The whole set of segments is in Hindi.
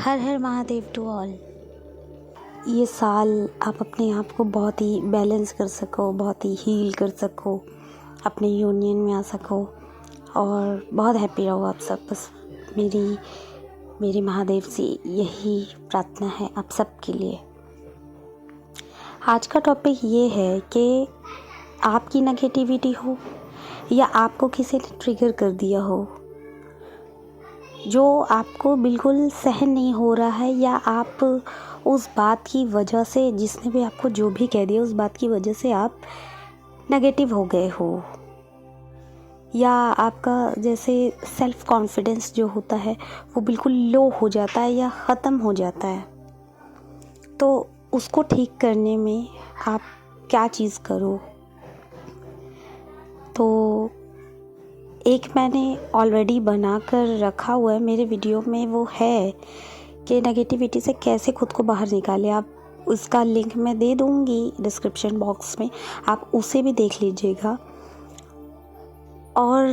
हर हर महादेव टू ऑल। ये साल आप अपने आप को बहुत ही बैलेंस कर सको, बहुत ही हील कर सको, अपने यूनियन में आ सको और बहुत हैप्पी रहो आप सब। बस मेरी महादेव से यही प्रार्थना है आप सब के लिए। आज का टॉपिक ये है कि आपकी नेगेटिविटी हो या आपको किसी ने ट्रिगर कर दिया हो, जो आपको बिल्कुल सहन नहीं हो रहा है, या आप उस बात की वजह से, जिसने भी आपको जो भी कह दिया, उस बात की वजह से आप नेगेटिव हो गए हो, या आपका जैसे सेल्फ कॉन्फिडेंस जो होता है वो बिल्कुल लो हो जाता है या ख़त्म हो जाता है। तो उसको ठीक करने में आप क्या चीज़ करो। तो एक मैंने ऑलरेडी बना कर रखा हुआ है मेरे वीडियो में, वो है कि नेगेटिविटी से कैसे खुद को बाहर निकालें। आप उसका लिंक मैं दे दूँगी डिस्क्रिप्शन बॉक्स में, आप उसे भी देख लीजिएगा। और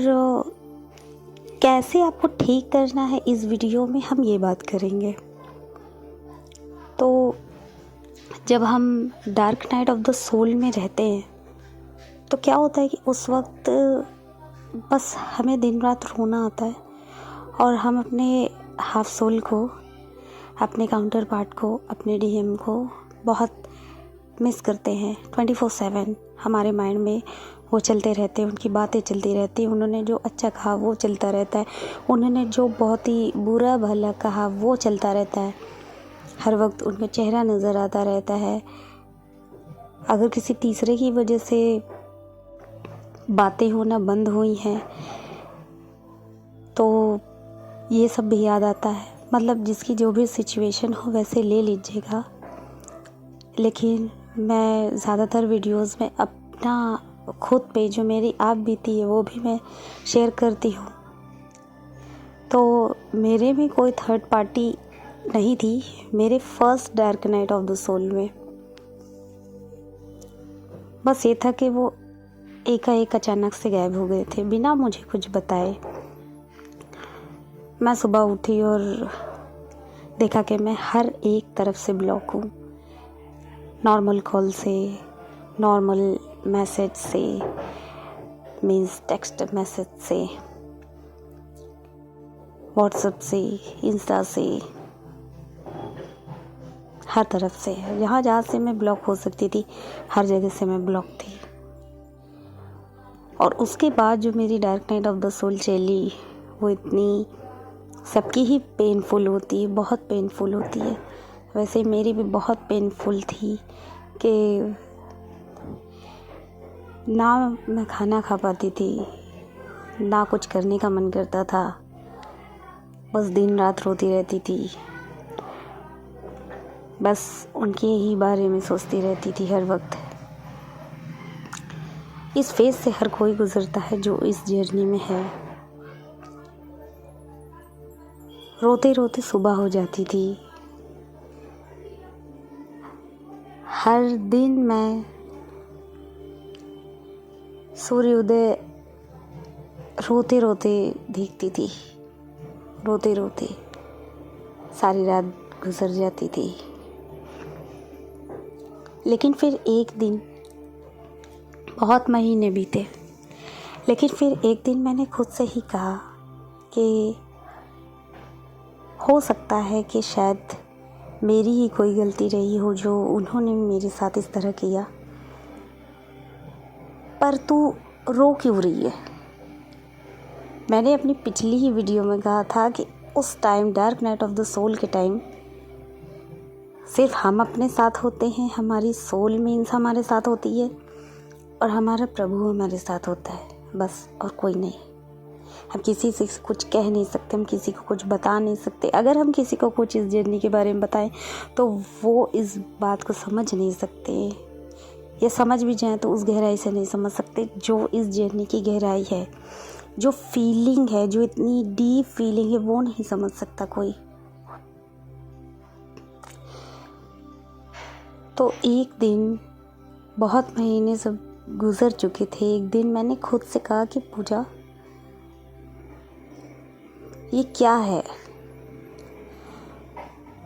कैसे आपको ठीक करना है, इस वीडियो में हम ये बात करेंगे। तो जब हम dark night of the soul में रहते हैं तो क्या होता है कि उस वक्त बस हमें दिन रात रोना आता है और हम अपने हाफ सोल को, अपने काउंटर पार्ट को, अपने डीएम को बहुत मिस करते हैं। 24/7 हमारे माइंड में वो चलते रहते हैं, उनकी बातें चलती रहती हैं। उन्होंने जो अच्छा कहा वो चलता रहता है, उन्होंने जो बहुत ही बुरा भला कहा वो चलता रहता है। हर वक्त उनका चेहरा नज़र आता रहता है। अगर किसी तीसरे की वजह से बातें होना बंद हुई हैं तो ये सब भी याद आता है। मतलब जिसकी जो भी सिचुएशन हो वैसे ले लीजिएगा, लेकिन मैं ज़्यादातर वीडियोस में अपना खुद पे जो मेरी आप बीती है वो भी मैं शेयर करती हूँ। तो मेरे में कोई थर्ड पार्टी नहीं थी मेरे first dark night of the soul में। बस ये था कि वो एकाएक अचानक से गायब हो गए थे बिना मुझे कुछ बताए। मैं सुबह उठी और देखा कि मैं हर एक तरफ से ब्लॉक हूँ। नॉर्मल कॉल से, नॉर्मल मैसेज से, मीन्स टेक्स्ट मैसेज से, व्हाट्सएप से, इंस्टा से, हर तरफ से, जहाँ से मैं ब्लॉक हो सकती थी हर जगह से मैं ब्लॉक थी। और उसके बाद जो मेरी dark night of the soul चली वो इतनी सबकी ही पेनफुल होती है, बहुत पेनफुल होती है। वैसे मेरी भी बहुत पेनफुल थी कि ना मैं खाना खा पाती थी, ना कुछ करने का मन करता था, बस दिन रात रोती रहती थी, बस उनके ही बारे में सोचती रहती थी हर वक्त। इस फेज से हर कोई गुजरता है जो इस जर्नी में है। रोते रोते सुबह हो जाती थी। हर दिन मैं सूर्योदय रोते रोते देखती थी, रोते रोते सारी रात गुजर जाती थी। लेकिन फिर एक दिन, बहुत महीने बीते, लेकिन फिर एक दिन मैंने खुद से ही कहा कि हो सकता है कि शायद मेरी ही कोई गलती रही हो जो उन्होंने मेरे साथ इस तरह किया, पर तू रो क्यों रही है। मैंने अपनी पिछली ही वीडियो में कहा था कि उस time dark night of the soul के टाइम सिर्फ हम अपने साथ होते हैं, हमारी सोल मीन्स हमारे साथ होती है और हमारा प्रभु हमारे साथ होता है, बस, और कोई नहीं। हम किसी से कुछ कह नहीं सकते, हम किसी को कुछ बता नहीं सकते। अगर हम किसी को कुछ इस जर्नी के बारे में बताएं तो वो इस बात को समझ नहीं सकते, या समझ भी जाएं तो उस गहराई से नहीं समझ सकते जो इस जर्नी की गहराई है, जो फीलिंग है, जो इतनी डीप फीलिंग है, वो नहीं समझ सकता कोई। तो एक दिन, बहुत महीने सब गुजर चुके थे, एक दिन मैंने खुद से कहा कि पूजा, ये क्या है।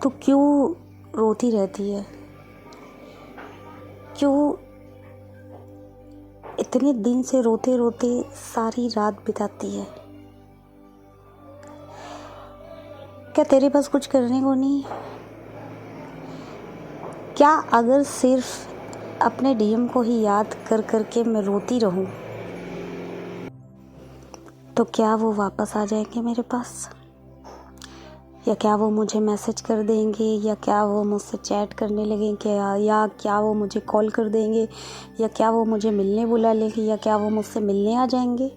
तू क्यों रोती रहती है? क्यों इतने दिन से रोते रोते सारी रात बिताती है? क्या तेरे पास कुछ करने को नहीं? क्या अगर सिर्फ अपने डीएम को ही याद कर करके मैं रोती रहूं तो क्या वो वापस आ जाएंगे मेरे पास? या क्या वो मुझे मैसेज कर देंगे? या क्या वो मुझसे चैट करने लगेंगे? या क्या वो मुझे कॉल कर देंगे? या क्या वो मुझे मिलने बुला लेंगे? या क्या वो मुझसे मिलने आ जाएंगे?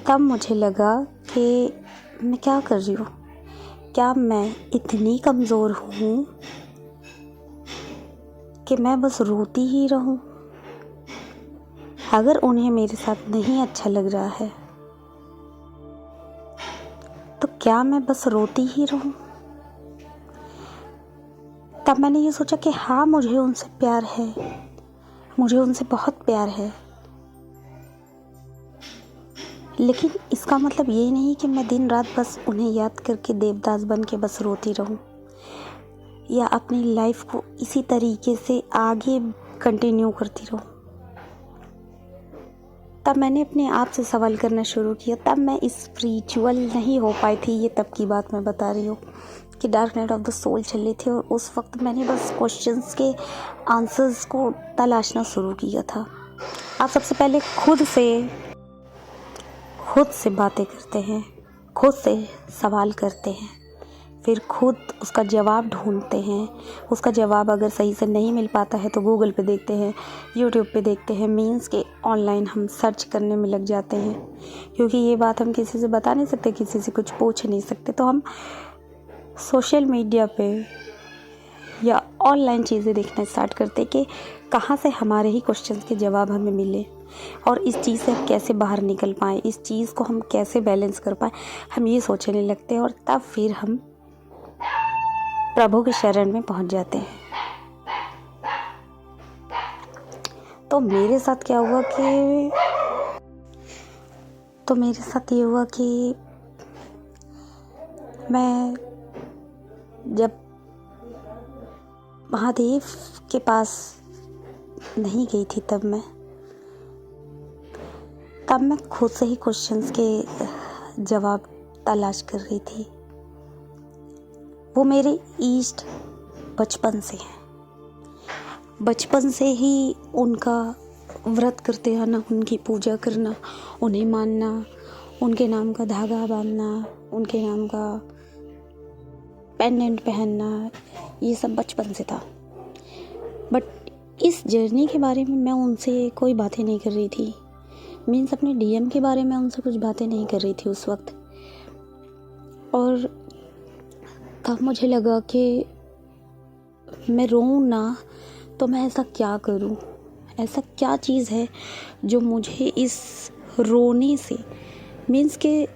तब मुझे लगा कि मैं क्या कर रही हूँ। क्या मैं इतनी कमज़ोर हूँ कि मैं बस रोती ही रहूँ? अगर उन्हें मेरे साथ नहीं अच्छा लग रहा है तो क्या मैं बस रोती ही रहूं? तब मैंने ये सोचा कि हाँ, मुझे उनसे प्यार है, मुझे उनसे बहुत प्यार है, लेकिन इसका मतलब ये नहीं कि मैं दिन रात बस उन्हें याद करके देवदास बन के बस रोती रहूं या अपनी लाइफ को इसी तरीके से आगे कंटिन्यू करती रहूं। तब मैंने अपने आप से सवाल करना शुरू किया। तब मैं स्पिरिचुअल नहीं हो पाई थी। ये तब की बात मैं बता रही हूँ कि dark night of the soul चल रही थी और उस वक्त मैंने बस क्वेश्चंस के आंसर्स को तलाशना शुरू किया था। आप सबसे पहले खुद से बातें करते हैं, खुद से सवाल करते हैं, फिर खुद उसका जवाब ढूंढते हैं। उसका जवाब अगर सही से नहीं मिल पाता है तो गूगल पे देखते हैं, यूट्यूब पे देखते हैं, मीन्स के ऑनलाइन हम सर्च करने में लग जाते हैं, क्योंकि ये बात हम किसी से बता नहीं सकते, किसी से कुछ पूछ नहीं सकते। तो हम सोशल मीडिया पे या ऑनलाइन चीज़ें देखना स्टार्ट करते कि कहाँ से हमारे ही क्वेश्चन के जवाब हमें मिले और इस चीज़ से हम कैसे बाहर निकल पाएँ, इस चीज़ को हम कैसे बैलेंस कर पाएँ, हम ये सोचने लगते हैं। और तब फिर हम प्रभु के शरण में पहुंच जाते हैं। तो मेरे साथ क्या हुआ कि मैं जब महादेव के पास नहीं गई थी तब मैं खुद से ही क्वेश्चंस के जवाब तलाश कर रही थी। वो मेरे इष्ट बचपन से हैं, बचपन से ही उनका व्रत करते आना, उनकी पूजा करना, उन्हें मानना, उनके नाम का धागा बांधना, उनके नाम का पेंडेंट पहनना, ये सब बचपन से था। बट इस जर्नी के बारे में मैं उनसे कोई बातें नहीं कर रही थी। मीन्स अपने डीएम के बारे में उनसे कुछ बातें नहीं कर रही थी उस वक्त। और तब मुझे लगा कि मैं रोऊं ना तो मैं ऐसा क्या करूं, ऐसा क्या चीज़ है जो मुझे इस रोने से, मीन्स के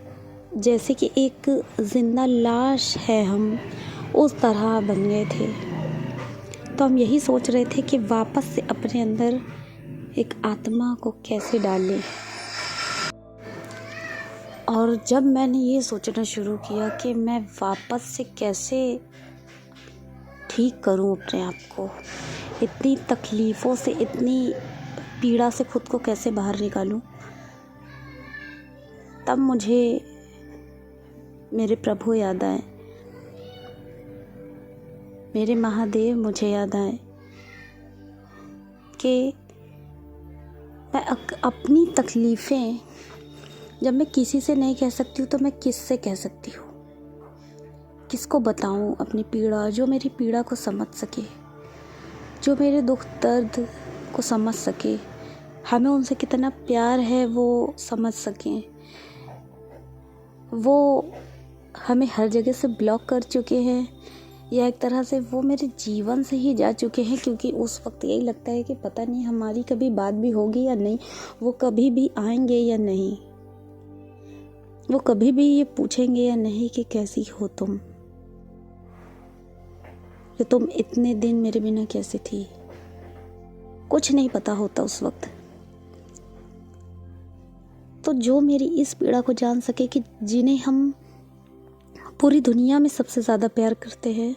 जैसे कि एक ज़िंदा लाश है हम, उस तरह बन गए थे। तो हम यही सोच रहे थे कि वापस से अपने अंदर एक आत्मा को कैसे डालें। और जब मैंने ये सोचना शुरू किया कि मैं वापस से कैसे ठीक करूं अपने आप को, इतनी तकलीफ़ों से, इतनी पीड़ा से खुद को कैसे बाहर निकालूं, तब मुझे मेरे प्रभु याद आए, मेरे महादेव मुझे याद आए कि मैं अपनी तकलीफ़ें जब मैं किसी से नहीं कह सकती हूँ तो मैं किससे कह सकती हूँ? किसको बताऊँ अपनी पीड़ा, जो मेरी पीड़ा को समझ सके, जो मेरे दुख दर्द को समझ सके, हमें उनसे कितना प्यार है वो समझ सकें। वो हमें हर जगह से ब्लॉक कर चुके हैं या एक तरह से वो मेरे जीवन से ही जा चुके हैं, क्योंकि उस वक्त यही लगता है कि पता नहीं हमारी कभी बात भी होगी या नहीं, वो कभी भी आएंगे या नहीं, वो कभी भी ये पूछेंगे या नहीं कि कैसी हो तुम, कि तुम इतने दिन मेरे बिना कैसे थी। कुछ नहीं पता होता उस वक्त। तो जो मेरी इस पीड़ा को जान सके कि जिन्हें हम पूरी दुनिया में सबसे ज़्यादा प्यार करते हैं,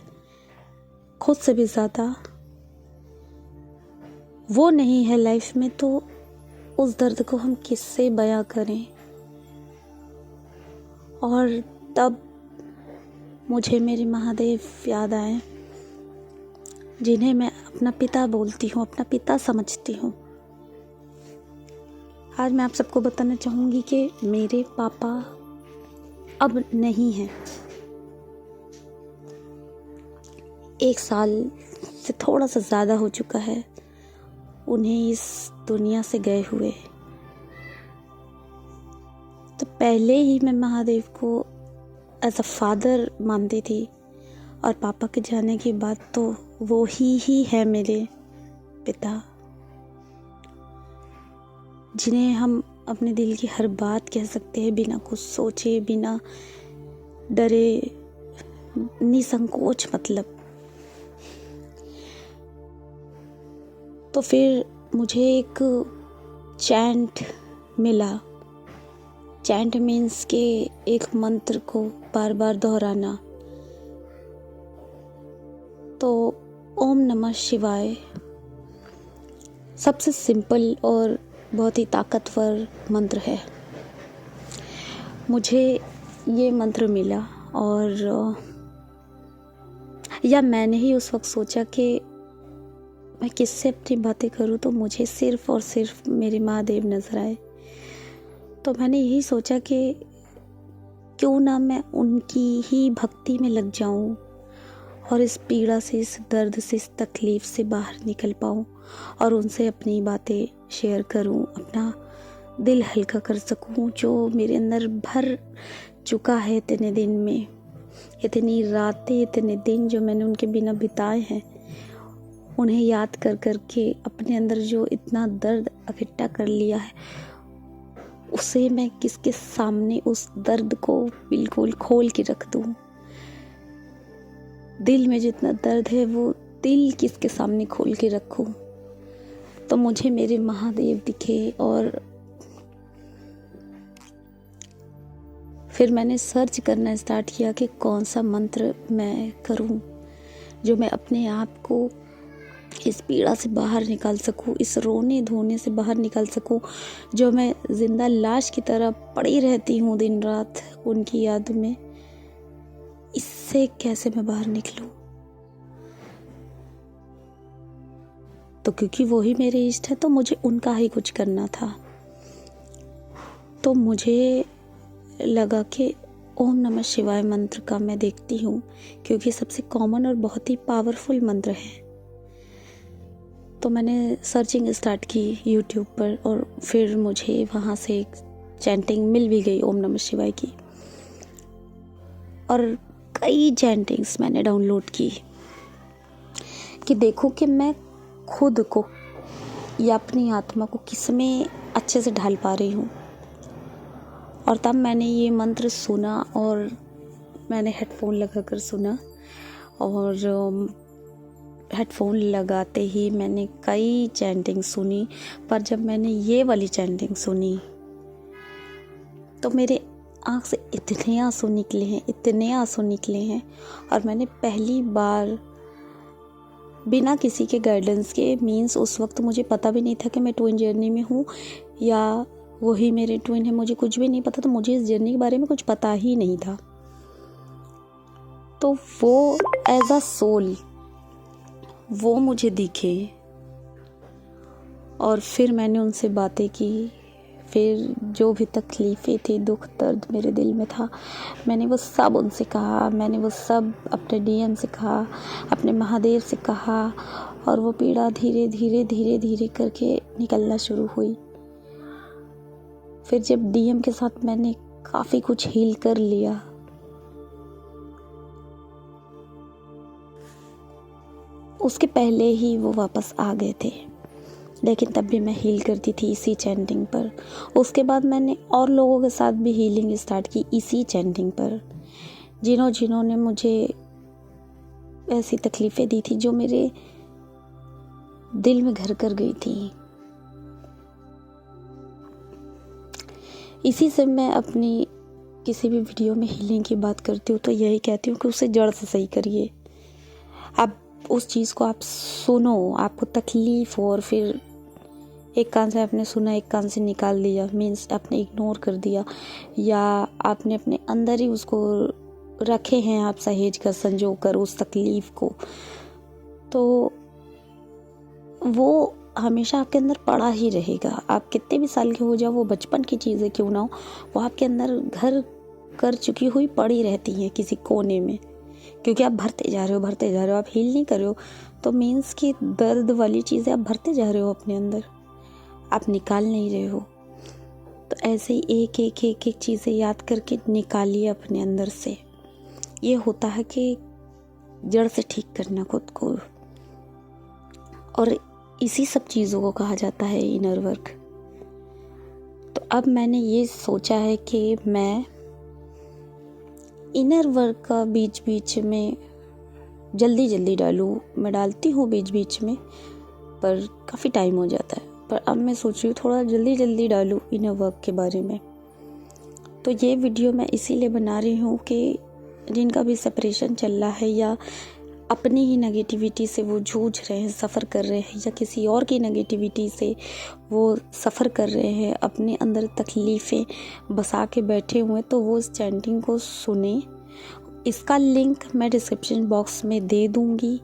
खुद से भी ज़्यादा, वो नहीं है लाइफ में तो उस दर्द को हम किससे बयां करें। और तब मुझे मेरे महादेव याद आए, जिन्हें मैं अपना पिता बोलती हूँ, अपना पिता समझती हूँ। आज मैं आप सबको बताना चाहूँगी कि मेरे पापा अब नहीं हैं। 1 साल से थोड़ा सा ज़्यादा हो चुका है उन्हें इस दुनिया से गए हुए। तो पहले ही मैं महादेव को एज अ फादर मानती थी, और पापा के जाने के बाद तो वो ही है मेरे पिता, जिन्हें हम अपने दिल की हर बात कह सकते हैं, बिना कुछ सोचे, बिना डरे, निसंकोच मतलब। तो फिर मुझे एक चैंट मिला। चैंट मीन्स के एक मंत्र को बार बार दोहराना। तो ओम नमः शिवाय सबसे सिंपल और बहुत ही ताकतवर मंत्र है। मुझे ये मंत्र मिला, और या मैंने ही उस वक्त सोचा कि मैं किससे अपनी बातें करूं, तो मुझे सिर्फ और सिर्फ मेरे महादेव नज़र आए। तो मैंने यही सोचा कि क्यों ना मैं उनकी ही भक्ति में लग जाऊं और इस पीड़ा से, इस दर्द से, इस तकलीफ़ से बाहर निकल पाऊं और उनसे अपनी बातें शेयर करूं, अपना दिल हल्का कर सकूं, जो मेरे अंदर भर चुका है इतने दिन में, इतनी रातें, इतने दिन जो मैंने उनके बिना बिताए हैं। उन्हें याद कर कर के अपने अंदर जो इतना दर्द इकट्ठा कर लिया है, उसे मैं किसके सामने उस दर्द को बिल्कुल खोल के रख दूं। दिल में जितना दर्द है वो दिल किसके सामने खोल के रखूं। तो मुझे मेरे महादेव दिखे, और फिर मैंने सर्च करना स्टार्ट किया कि कौन सा मंत्र मैं करूं जो मैं अपने आप को इस पीड़ा से बाहर निकाल सकूं, इस रोने धोने से बाहर निकाल सकूं, जो मैं जिंदा लाश की तरह पड़ी रहती हूँ दिन रात उनकी याद में। इससे कैसे मैं बाहर निकलूं? तो क्योंकि वो ही मेरे इष्ट है, तो मुझे उनका ही कुछ करना था। तो मुझे लगा कि ओम नमः शिवाय मंत्र का मैं देखती हूँ, क्योंकि सबसे कॉमन और बहुत ही पावरफुल मंत्र है। तो मैंने सर्चिंग स्टार्ट की यूट्यूब पर, और फिर मुझे वहाँ से एक चैंटिंग मिल भी गई ओम नमः शिवाय की, और कई चैंटिंग्स मैंने डाउनलोड की कि देखो कि मैं खुद को या अपनी आत्मा को किस में अच्छे से ढाल पा रही हूँ। और तब मैंने ये मंत्र सुना, और मैंने हेडफोन लगा कर सुना, और हेडफोन लगाते ही मैंने कई चैंटिंग सुनी। पर जब मैंने ये वाली चैंटिंग सुनी तो मेरे आँख से इतने आंसू निकले हैं, इतने आंसू निकले हैं। और मैंने पहली बार बिना किसी के गाइडेंस के, मीन्स उस वक्त मुझे पता भी नहीं था कि मैं ट्विन जर्नी में हूँ या वही मेरे ट्विन है, मुझे कुछ भी नहीं पता। तो मुझे इस जर्नी के बारे में कुछ पता ही नहीं था। तो वो एज अ सोल वो मुझे दिखे, और फिर मैंने उनसे बातें की। फिर जो भी तकलीफ़ें थी, दुख दर्द मेरे दिल में था, मैंने वो सब उनसे कहा। मैंने वो सब अपने डीएम से कहा, अपने महादेव से कहा, और वो पीड़ा धीरे धीरे धीरे धीरे करके निकलना शुरू हुई। फिर जब डीएम के साथ मैंने काफ़ी कुछ हील कर लिया, उसके पहले ही वो वापस आ गए थे, लेकिन तब भी मैं हील करती थी इसी चैंटिंग पर। उसके बाद मैंने और लोगों के साथ भी हीलिंग स्टार्ट की इसी चैंटिंग पर, जिन्होंने मुझे ऐसी तकलीफ़ें दी थी जो मेरे दिल में घर कर गई थी। इसी से मैं अपनी किसी भी वीडियो में हीलिंग की बात करती हूँ तो यही कहती हूँ कि उसे जड़ से सही करिए। आप उस चीज़ को आप सुनो, आपको तकलीफ़ हो और फिर एक कान से आपने सुना, एक कान से निकाल दिया, मीन्स आपने इग्नोर कर दिया, या आपने अपने अंदर ही उसको रखे हैं आप सहेज कर, संजो कर उस तकलीफ़ को, तो वो हमेशा आपके अंदर पड़ा ही रहेगा। आप कितने भी साल के हो जाओ, वो बचपन की चीज़ें क्यों ना हो, वो आपके अंदर घर कर चुकी हुई पड़ी रहती हैं किसी कोने में, क्योंकि आप भरते जा रहे हो, आप हील नहीं कर रहे हो, तो मीन्स कि दर्द वाली चीज़ें आप भरते जा रहे हो अपने अंदर, आप निकाल नहीं रहे हो। तो ऐसे ही एक एक एक एक चीज़ें याद करके निकालिए अपने अंदर से। ये होता है कि जड़ से ठीक करना खुद को, और इसी सब चीज़ों को कहा जाता है इनर वर्क। तो अब मैंने ये सोचा है कि मैं इनर वर्क का बीच बीच में जल्दी डालूँ। मैं डालती हूँ बीच बीच में, पर काफ़ी टाइम हो जाता है, पर अब मैं सोच रही हूँ थोड़ा जल्दी डालूँ इनर वर्क के बारे में। तो ये वीडियो मैं इसीलिए बना रही हूँ कि जिनका भी सेपरेशन चल रहा है, या अपनी ही नेगेटिविटी से वो जूझ रहे हैं, सफ़र कर रहे हैं, या किसी और की नेगेटिविटी से वो सफ़र कर रहे हैं, अपने अंदर तकलीफ़ें बसा के बैठे हुए, तो वो इस चैंटिंग को सुने। इसका लिंक मैं डिस्क्रिप्शन बॉक्स में दे दूँगी,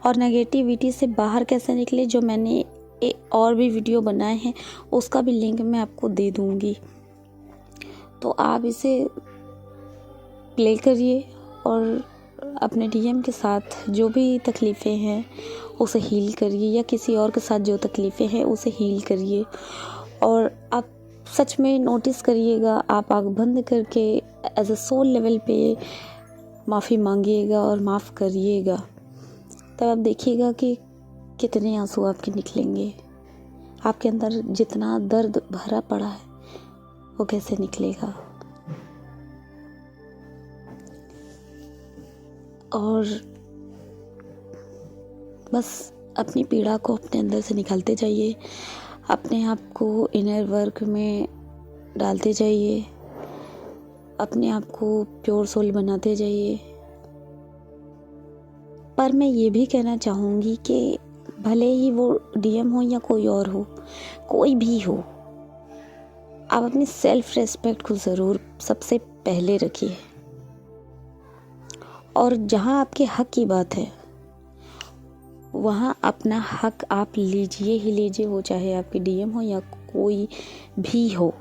और नेगेटिविटी से बाहर कैसे निकले जो मैंने और भी वीडियो बनाए हैं उसका भी लिंक मैं आपको दे दूँगी। तो आप इसे प्ले करिए और अपने डीएम के साथ जो भी तकलीफ़ें हैं उसे हील करिए, या किसी और के साथ जो तकलीफ़ें हैं उसे हील करिए। और आप सच में नोटिस करिएगा, आप आँख बंद करके एज अ सोल लेवल पे माफ़ी मांगिएगा और माफ़ करिएगा, तब आप देखिएगा कि कितने आंसू आपके निकलेंगे। आपके अंदर जितना दर्द भरा पड़ा है वो कैसे निकलेगा। और बस अपनी पीड़ा को अपने अंदर से निकालते जाइए, अपने आप को इनर वर्क में डालते जाइए, अपने आप को प्योर सोल बनाते जाइए। पर मैं ये भी कहना चाहूँगी कि भले ही वो डीएम हो या कोई और हो, कोई भी हो, आप अपनी सेल्फ रेस्पेक्ट को ज़रूर सबसे पहले रखिए। और जहाँ आपके हक की बात है वहाँ अपना हक आप लीजिए ही लीजिए, वो चाहे आपके डीएम हो या कोई भी हो।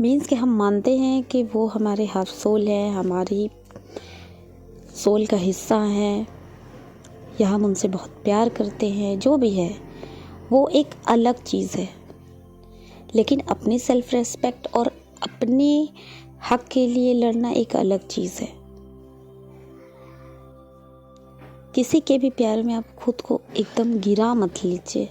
मीन्स कि हम मानते हैं कि वो हमारे हाफ सोल है, हमारी सोल का हिस्सा है, या हम उनसे बहुत प्यार करते हैं, जो भी है वो एक अलग चीज़ है। लेकिन अपनी सेल्फ रेस्पेक्ट और अपने हक के लिए लड़ना एक अलग चीज़ है। किसी के भी प्यार में आप खुद को एकदम गिरा मत लीजिए,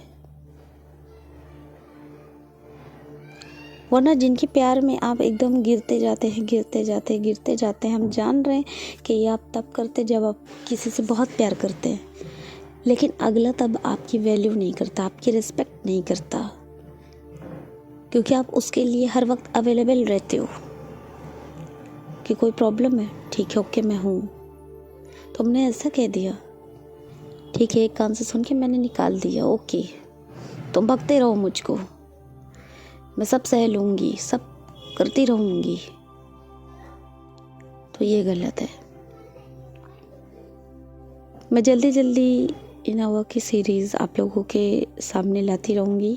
वरना जिनके प्यार में आप एकदम गिरते जाते हैं, हम जान रहे हैं कि ये आप तब करते जब आप किसी से बहुत प्यार करते हैं, लेकिन अगला तब आपकी वैल्यू नहीं करता, आपकी रिस्पेक्ट नहीं करता, क्योंकि आप उसके लिए हर वक्त अवेलेबल रहते हो कि कोई प्रॉब्लम है, ठीक है, ओके मैं हूँ। तुमने ऐसा कह दिया, ठीक है, एक कान से सुन के मैंने निकाल दिया, ओके, तुम भगते रहो मुझको, मैं सब सह लूँगी, सब करती रहूँगी, तो ये गलत है। मैं जल्दी इनोवा की सीरीज़ आप लोगों के सामने लाती रहूँगी,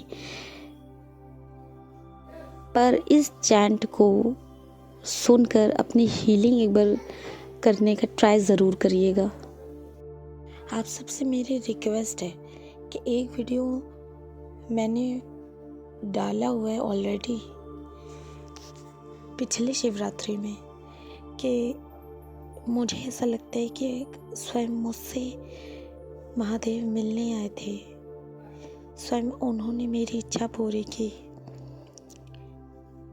पर इस चैंट को सुनकर अपनी हीलिंग एक बार करने का ट्राई ज़रूर करिएगा। आप सबसे मेरी रिक्वेस्ट है कि एक वीडियो मैंने डाला हुआ है ऑलरेडी पिछले शिवरात्रि में, कि मुझे ऐसा लगता है कि स्वयं मुझसे महादेव मिलने आए थे, स्वयं उन्होंने मेरी इच्छा पूरी की।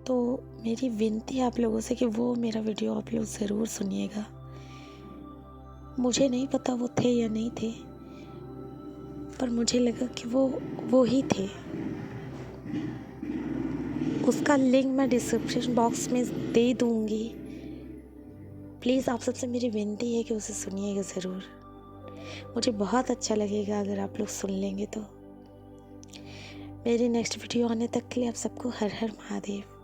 तो मेरी विनती है आप लोगों से कि वो मेरा वीडियो आप लोग ज़रूर सुनिएगा। मुझे नहीं पता वो थे या नहीं थे, पर मुझे लगा कि वो ही थे। उसका लिंक मैं डिस्क्रिप्शन बॉक्स में दे दूँगी। प्लीज़ आप सबसे मेरी विनती है कि उसे सुनिएगा ज़रूर। मुझे बहुत अच्छा लगेगा अगर आप लोग सुन लेंगे तो। मेरी नेक्स्ट वीडियो आने तक के लिए आप सबको हर हर महादेव।